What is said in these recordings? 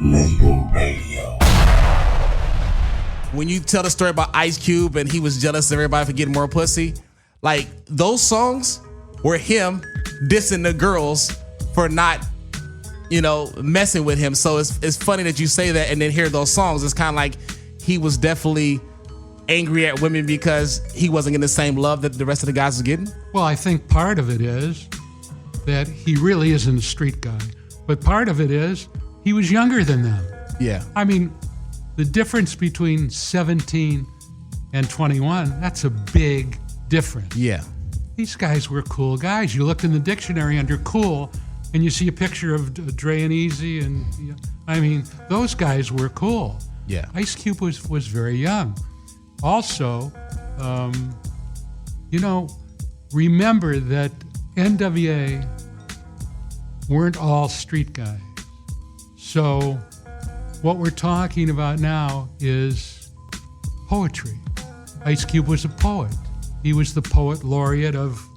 Label Radio. When you tell the story about Ice Cube and he was jealous of everybody for getting more pussy, like those songs were him dissing the girls for not, messing with him. So it's funny that you say that and then hear those songs. It's kind of like he was definitely angry at women because he wasn't getting the same love that the rest of the guys was getting. Well, I think part of it is that he really isn't a street guy, but part of it is he was younger than them. Yeah. I mean, the difference between 17 and 21, that's a big difference. Yeah. These guys were cool guys. You look in the dictionary under cool and you see a picture of Dre and Eazy, and those guys were cool. Yeah. Ice Cube was very young. Also, remember that N.W.A. weren't all street guys. So what we're talking about now is poetry. Ice Cube was a poet. He was the poet laureate of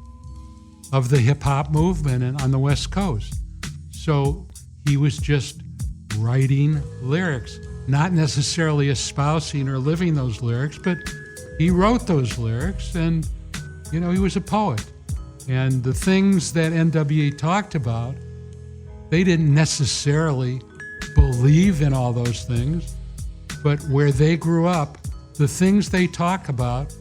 the hip-hop movement on the West Coast. So he was just writing lyrics, not necessarily espousing or living those lyrics, but he wrote those lyrics, and, he was a poet. And the things that N.W.A. talked about, they didn't necessarily believe in all those things, but where they grew up, the things they talk about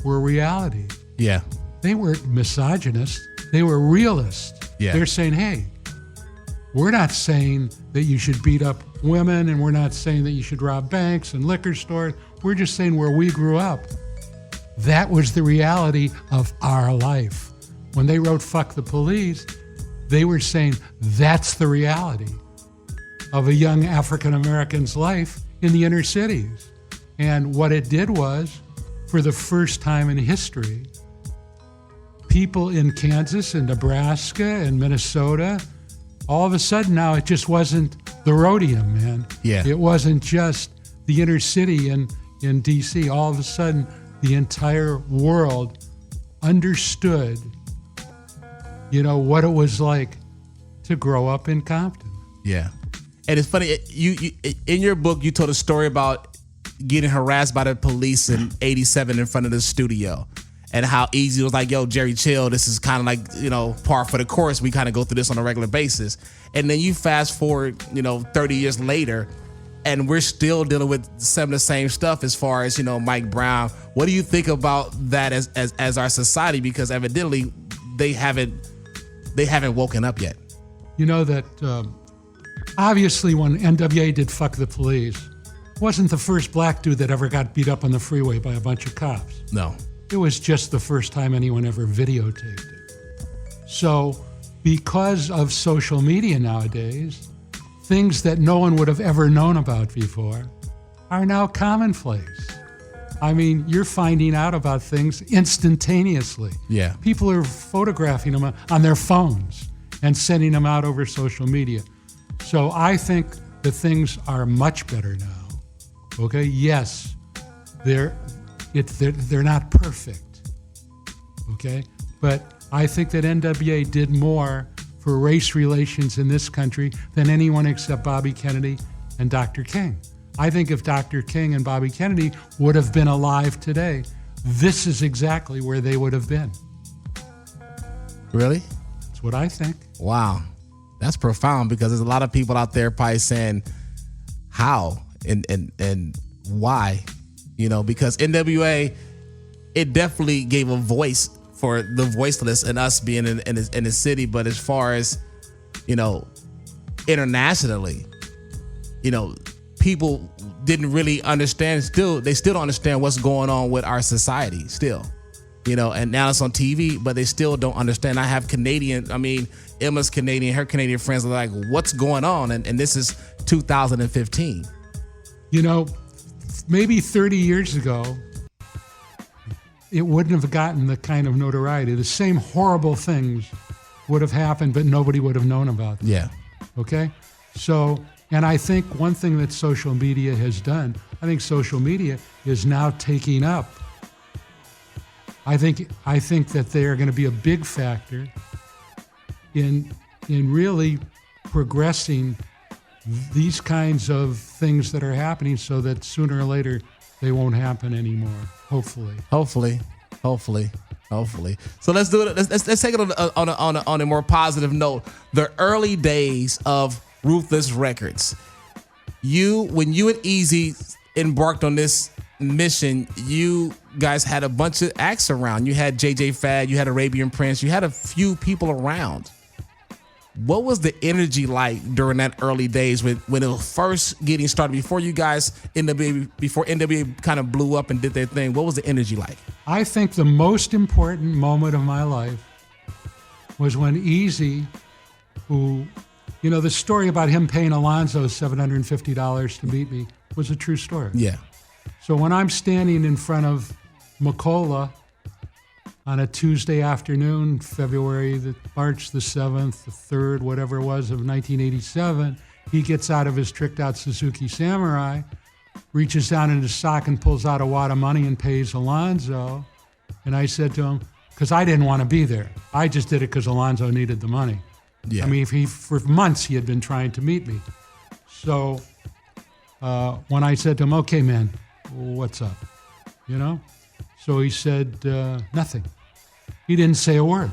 were reality. Yeah. They weren't misogynist. They were realists. Yeah. They're saying, hey, we're not saying that you should beat up women, and we're not saying that you should rob banks and liquor stores. We're just saying where we grew up, that was the reality of our life. When they wrote Fuck the Police, they were saying that's the reality of a young African American's life in the inner cities. And what it did was, for the first time in history, people in Kansas and Nebraska and Minnesota, all of a sudden now it just wasn't the Rhodium, man. Yeah. It wasn't just the inner city in DC. All of a sudden, the entire world understood, what it was like to grow up in Compton. Yeah. And it's funny, you in your book, you told a story about getting harassed by the police in 87 in front of the studio, and how Eazy was like, yo, Jerry, chill. This is kind of like, par for the course. We kind of go through this on a regular basis. And then you fast forward, 30 years later, and we're still dealing with some of the same stuff as far as, Mike Brown. What do you think about that as our society? Because evidently they haven't woken up yet. Obviously when N.W.A. did Fuck the Police, wasn't the first black dude that ever got beat up on the freeway by a bunch of cops. No. It was just the first time anyone ever videotaped it. So because of social media nowadays, things that no one would have ever known about before are now commonplace. You're finding out about things instantaneously. Yeah. People are photographing them on their phones and sending them out over social media. So I think that things are much better now. Okay, yes, they're not perfect, okay? But I think that N.W.A. did more for race relations in this country than anyone except Bobby Kennedy and Dr. King. I think if Dr. King and Bobby Kennedy would have been alive today, this is exactly where they would have been. Really? That's what I think. Wow. That's profound, because there's a lot of people out there probably saying, how and why? Because NWA, it definitely gave a voice for the voiceless and us being in the city. But as far as, internationally, people didn't really understand. They still don't understand what's going on with our society still. And now it's on TV, but they still don't understand. I have Emma's Canadian, her Canadian friends are like, what's going on? And this is 2015. Maybe 30 years ago, it wouldn't have gotten the kind of notoriety. The same horrible things would have happened, but nobody would have known about them. Yeah. Okay? So, and I think one thing that social media has done, I think social media is now taking up. I think that they are going to be a big factor in really progressing these kinds of things that are happening so that sooner or later they won't happen anymore, hopefully. Hopefully. So let's do it. Let's take it on a more positive note. The early days of Ruthless Records. When you and Eazy embarked on this mission, you guys had a bunch of acts around. You had JJ Fad, you had Arabian Prince, you had a few people around. What was the energy like during that early days when it was first getting started, before you guys, before NWA kind of blew up and did their thing? What was the energy like? I think the most important moment of my life was when Eazy, who, the story about him paying Alonzo $750 to meet me was a true story. Yeah. So when I'm standing in front of Macola on a Tuesday afternoon, March the 7th, the 3rd, whatever it was, of 1987, he gets out of his tricked out Suzuki Samurai, reaches down in his sock and pulls out a wad of money and pays Alonzo. And I said to him, because I didn't want to be there. I just did it because Alonzo needed the money. Yeah. I mean, for months he had been trying to meet me. So when I said to him, okay, man, what's up? So he said, nothing. He didn't say a word.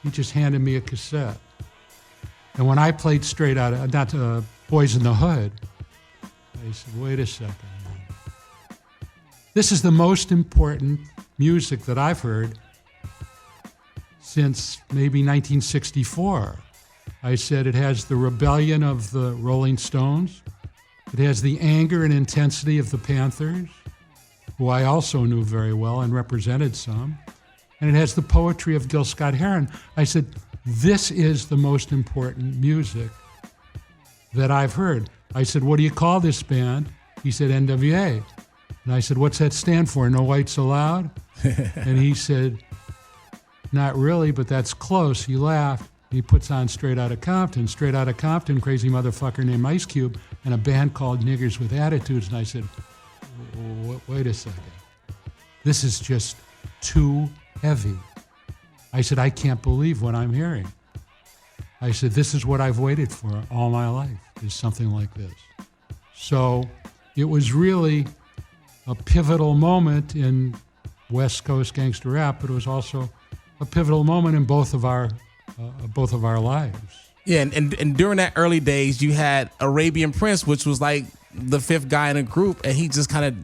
He just handed me a cassette. And when I played straight out of, Boys in the Hood, I said, wait a second. This is the most important music that I've heard since maybe 1964. I said it has the rebellion of the Rolling Stones. It has the anger and intensity of the Panthers, who I also knew very well and represented some. And it has the poetry of Gil Scott-Heron. I said, this is the most important music that I've heard. I said, what do you call this band? He said, N.W.A. And I said, what's that stand for? No whites allowed? And he said, not really, but that's close. He laughed. He puts on Straight Outta Compton. Straight Outta Compton, crazy motherfucker named Ice Cube, and a band called Niggers with Attitudes. And I said, wait a second. This is just too heavy. I said, I can't believe what I'm hearing. I said, this is what I've waited for all my life, is something like this. So it was really a pivotal moment in West Coast gangster rap, but it was also a pivotal moment in both of our lives. Yeah, and during that early days, you had Arabian Prince, which was like the fifth guy in a group, and he just kind of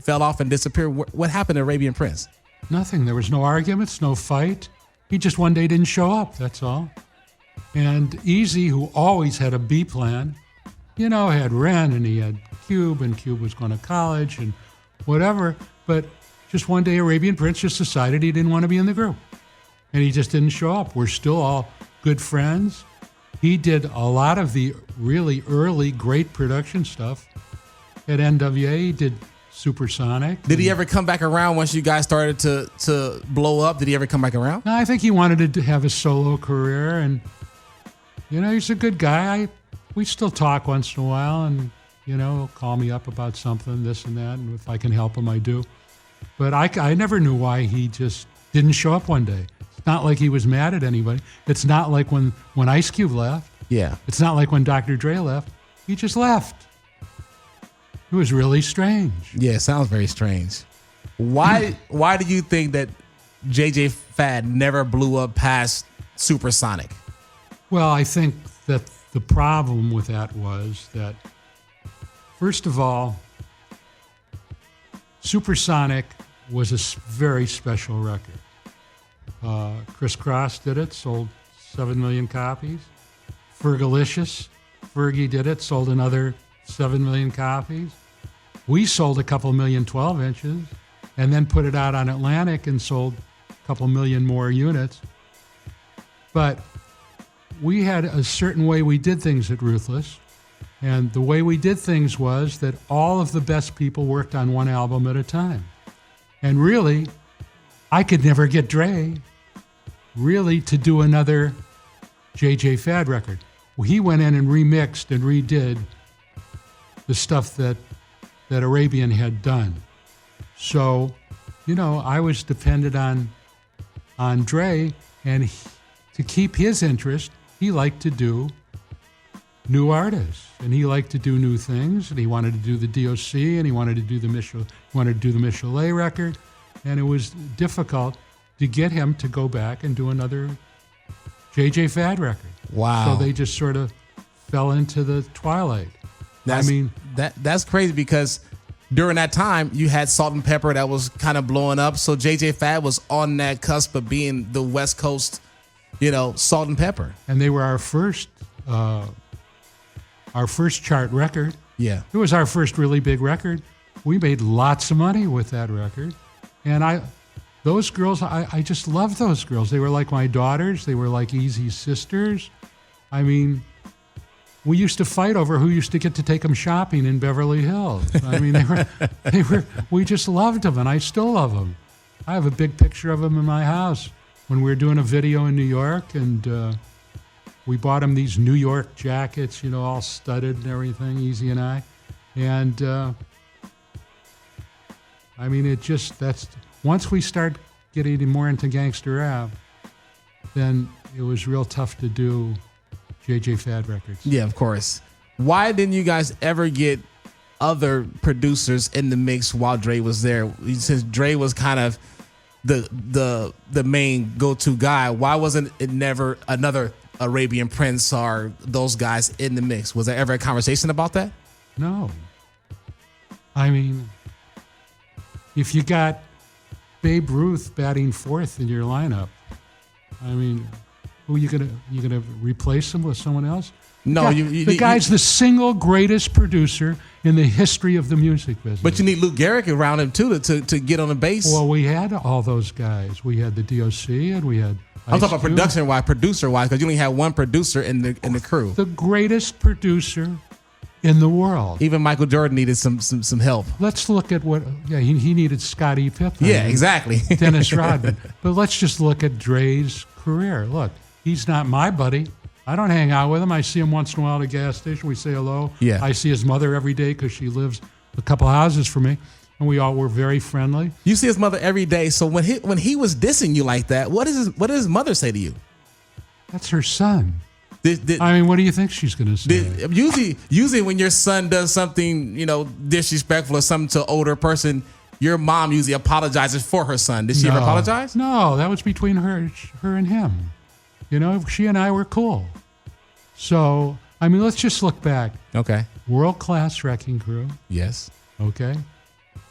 fell off and disappeared. What happened to Arabian Prince? Nothing. There was no arguments, no fight. He just one day didn't show up, that's all. And Eazy, who always had a B plan, had Ren and he had Cube, and Cube was going to college and whatever, but just one day Arabian Prince just decided he didn't want to be in the group. And he just didn't show up. We're still all good friends. He did a lot of the really early great production stuff at N.W.A. He did Supersonic. Did he ever come back around once you guys started to blow up? Did he ever come back around? No, I think he wanted to have a solo career, and he's a good guy. We still talk once in a while, and he'll call me up about something, this and that, and if I can help him, I do. But I never knew why he just didn't show up one day. It's not like he was mad at anybody. It's not like when Ice Cube left. Yeah. It's not like when Dr. Dre left. He just left. It was really strange. Yeah, it sounds very strange. Why do you think that JJ Fad never blew up past Supersonic? Well, I think that the problem with that was that, first of all, Supersonic was a very special record. Chris Cross did it, sold 7 million copies. Fergalicious, Fergie did it, sold another 7 million copies. We sold a couple million 12 inches and then put it out on Atlantic and sold a couple million more units. But we had a certain way we did things at Ruthless. And the way we did things was that all of the best people worked on one album at a time. And really, I could never get Dre really to do another JJ Fad record. Well, he went in and remixed and redid the stuff that Arabian had done. So, I was dependent on Dre, and to keep his interest, he liked to do new artists, and he liked to do new things, and he wanted to do the DOC, and he wanted to do the Melloe record, and it was difficult to get him to go back and do another JJ Fad record. Wow. So they just sort of fell into the twilight. That's crazy, because during that time you had Salt and Pepper that was kind of blowing up. So JJ Fad was on that cusp of being the West Coast, Salt and Pepper. And they were our first chart record. Yeah. It was our first really big record. We made lots of money with that record. And those girls, I just loved those girls. They were like my daughters. They were like Eazy's sisters. I mean, we used to fight over who used to get to take them shopping in Beverly Hills. I mean, we just loved them, and I still love them. I have a big picture of them in my house when we were doing a video in New York, and we bought them these New York jackets, all studded and everything, Eazy and I. And once we start getting more into gangster rap, then it was real tough to do JJ Fad records. Yeah, of course. Why didn't you guys ever get other producers in the mix while Dre was there? Since Dre was kind of the main go-to guy, why wasn't it never another Arabian Prince or those guys in the mix? Was there ever a conversation about that? No. I mean, if you got Babe Ruth batting fourth in your lineup, I mean, who are you gonna replace him with someone else? No, the guy's the single greatest producer in the history of the music business. But you need Luke Garrick around him too to get on the bass. Well, we had all those guys. We had the DOC, and we had. I'm talking about producer-wise, because you only had one producer in the crew. The greatest producer in the world. Even Michael Jordan needed some help. Let's look at what. Yeah, he needed Scottie Pippen. Yeah, exactly. Dennis Rodman. But let's just look at Dre's career. Look, he's not my buddy. I don't hang out with him. I see him once in a while at a gas station. We say hello. Yeah. I see his mother every day because she lives a couple houses from me, and we all were very friendly. You see his mother every day. So when he was dissing you like that, what did his mother say to you? That's her son. I mean, what do you think she's going to say? Usually when your son does something, disrespectful or something to an older person, your mom usually apologizes for her son. Did she ever apologize? No, that was between her and him. She and I were cool. So, I mean, let's just look back. Okay. World-class wrecking crew. Yes. Okay.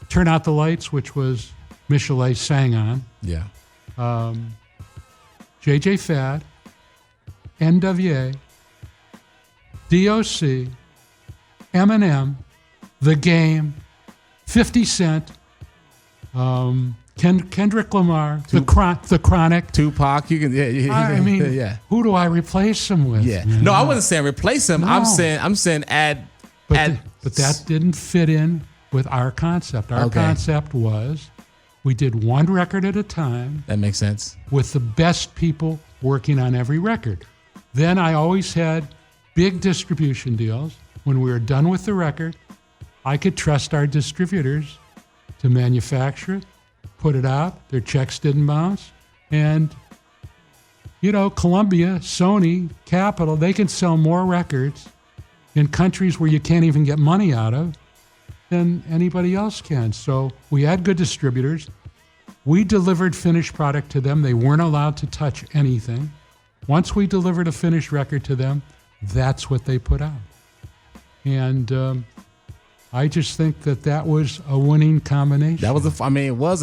Turn Out the Lights, which was Melloe sang on. Yeah. JJ Fad, N.W.A, DOC, Eminem, The Game, 50 Cent, Kendrick Lamar, The Chronic, Tupac. You can. Yeah. Who do I replace him with? Yeah. No, I wasn't saying replace him. No. I'm saying add. But that didn't fit in with our concept. Our concept was we did one record at a time. That makes sense. With the best people working on every record. Then I always had big distribution deals. When we were done with the record, I could trust our distributors to manufacture it, put it out. Their checks didn't bounce. And, Columbia, Sony, Capitol, they can sell more records in countries where you can't even get money out of than anybody else can. So we had good distributors. We delivered finished product to them. They weren't allowed to touch anything. Once we delivered a finished record to them, that's what they put out. And I just think that was a winning combination. That was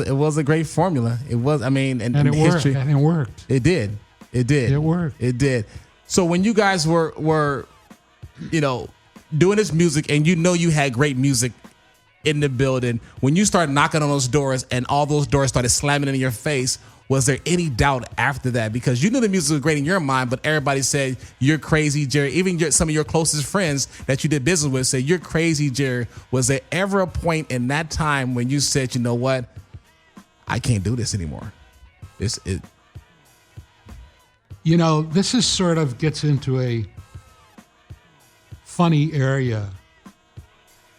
it was a great formula. It was, and it worked. And it worked. It did. It worked. It did. So when you guys were doing this music, and you had great music in the building, when you started knocking on those doors and all those doors started slamming in your face, was there any doubt after that? Because you knew the music was great in your mind, but everybody said, you're crazy, Jerry. Even some of your closest friends that you did business with said, you're crazy, Jerry. Was there ever a point in that time when you said, you know what? I can't do this anymore? This is sort of gets into a funny area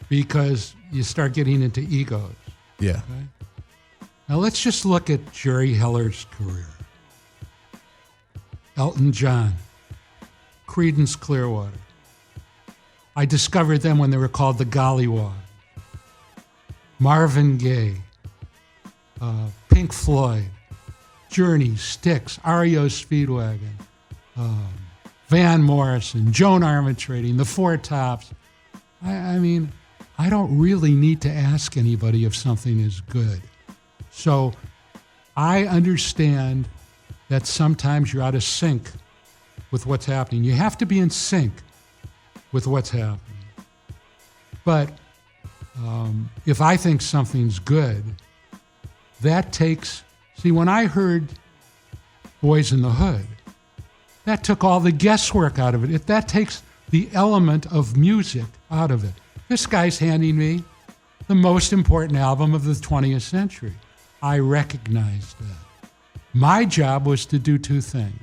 because you start getting into egos. Yeah. Okay? Now let's just look at Jerry Heller's career. Elton John, Creedence Clearwater, I discovered them when they were called the Gollywog. Marvin Gaye, Pink Floyd, Journey, Styx, REO Speedwagon, Van Morrison, Joan Armatrading, the Four Tops. I mean, I don't really need to ask anybody if something is good. So I understand that sometimes you're out of sync with what's happening. You have to be in sync with what's happening. But if I think something's good, that takes, see, when I heard Boys in the Hood, that took all the guesswork out of it. That takes the element of music out of it. This guy's handing me the most important album of the 20th century. I recognized that. My job was to do two things.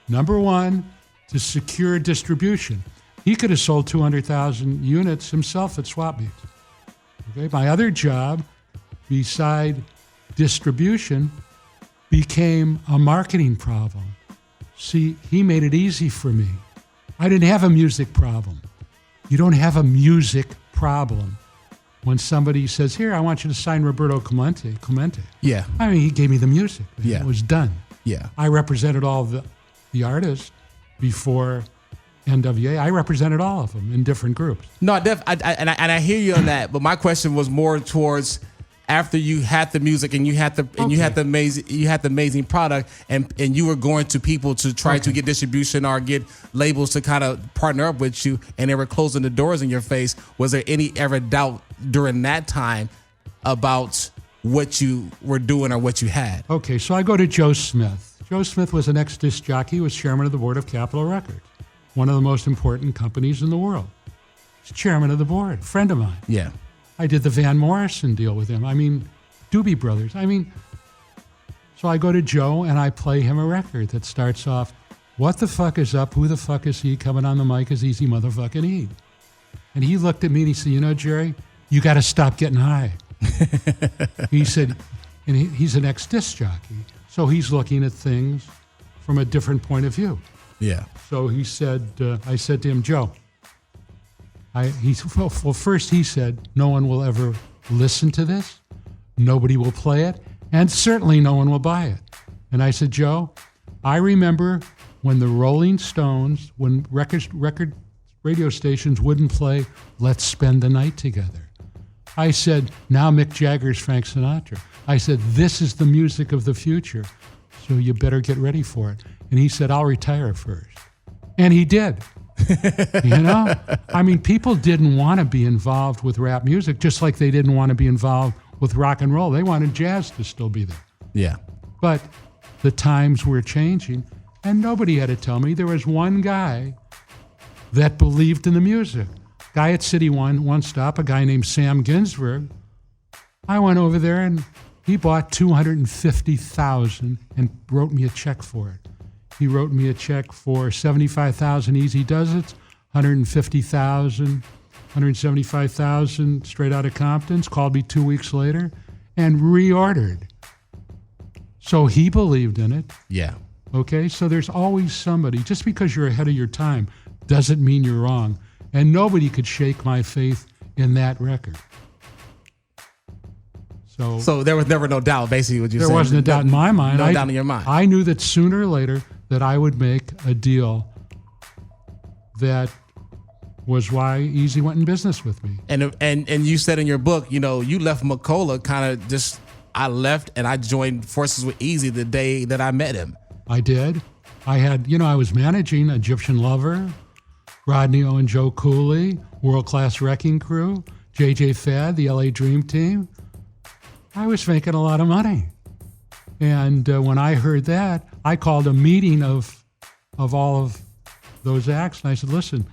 Number one, to secure distribution. He could have sold 200,000 units himself at swap meets. Okay? My other job, beside distribution, became a marketing problem. See, he made it easy for me. I didn't have a music problem. You don't have a music problem when somebody says, here, I want you to sign Roberto Clemente. Yeah. I mean, he gave me the music. Yeah. It was done. Yeah. I represented all the artists before N.W.A. I represented all of them in different groups. No, I hear you on that, but my question was more towards after you had the music and you had the amazing product and you were going to people to try to get distribution or get labels to kind of partner up with you and they were closing the doors in your face. Was there any ever doubt during that time about what you were doing or what you had? Okay, so I go to Joe Smith. Joe Smith was an ex-disc jockey. He was chairman of the board of Capitol Records, one of the most important companies in the world. He's chairman of the board, friend of mine. Yeah. I did the Van Morrison deal with him. I mean, Doobie Brothers. I mean, so I go to Joe and I play him a record that starts off, what the fuck is up? Who the fuck is he? Coming on the mic is Easy motherfucking E. And he looked at me and he said, you know, Jerry, you got to stop getting high. He said, and he's an ex-disc jockey, so he's looking at things from a different point of view. Yeah. So he said, I said to him, Joe, first he said, no one will ever listen to this, nobody will play it, and certainly no one will buy it. And I said, Joe, I remember when the Rolling Stones, when record radio stations wouldn't play Let's Spend the Night Together. I said, now Mick Jagger's Frank Sinatra. I said, this is the music of the future, so you better get ready for it. And he said, I'll retire first. And he did. You know? I mean, people didn't want to be involved with rap music, just like they didn't want to be involved with rock and roll. They wanted jazz to still be there. Yeah. But the times were changing, and nobody had to tell me. There was one guy that believed in the music. Guy at City One Stop, a guy named Sam Ginsberg. I went over there, and he bought $250,000 and wrote me a check for it. He wrote me a check for $75,000 Easy Does It, $150,000, $175,000 straight out of Compton's, called me 2 weeks later, and reordered. So he believed in it. Yeah. Okay, so there's always somebody. Just because you're ahead of your time doesn't mean you're wrong. And nobody could shake my faith in that record. So there was never no doubt, basically, what you're saying. There wasn't a doubt in my mind. No doubt in your mind. I knew that sooner or later that I would make a deal that was why Eazy went in business with me. And you said in your book, you know, you left McCullough kind of just, I left and I joined forces with Eazy the day that I met him. I did. I had, you know, I was managing Egyptian Lover, Rodney O and Joe Cooley, World Class Wrecking Crew, JJ Fad, the LA Dream Team. I was making a lot of money. And when I heard that, I called a meeting of all of those acts, and I said, listen,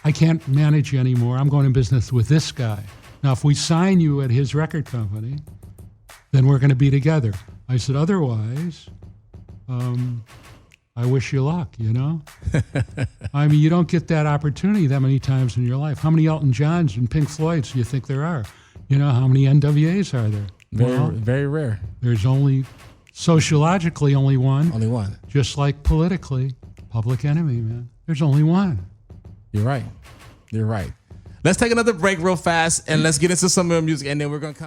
I can't manage you anymore. I'm going in business with this guy. Now, if we sign you at his record company, then we're going to be together. I said, otherwise, I wish you luck, you know? I mean, you don't get that opportunity that many times in your life. How many Elton Johns and Pink Floyds do you think there are? You know, how many N.W.As are there? Very rare. There's only, sociologically, only one. Only one. Just like politically, Public Enemy, man. There's only one. You're right. You're right. Let's take another break real fast and let's get into some of the music, and then we're gonna come.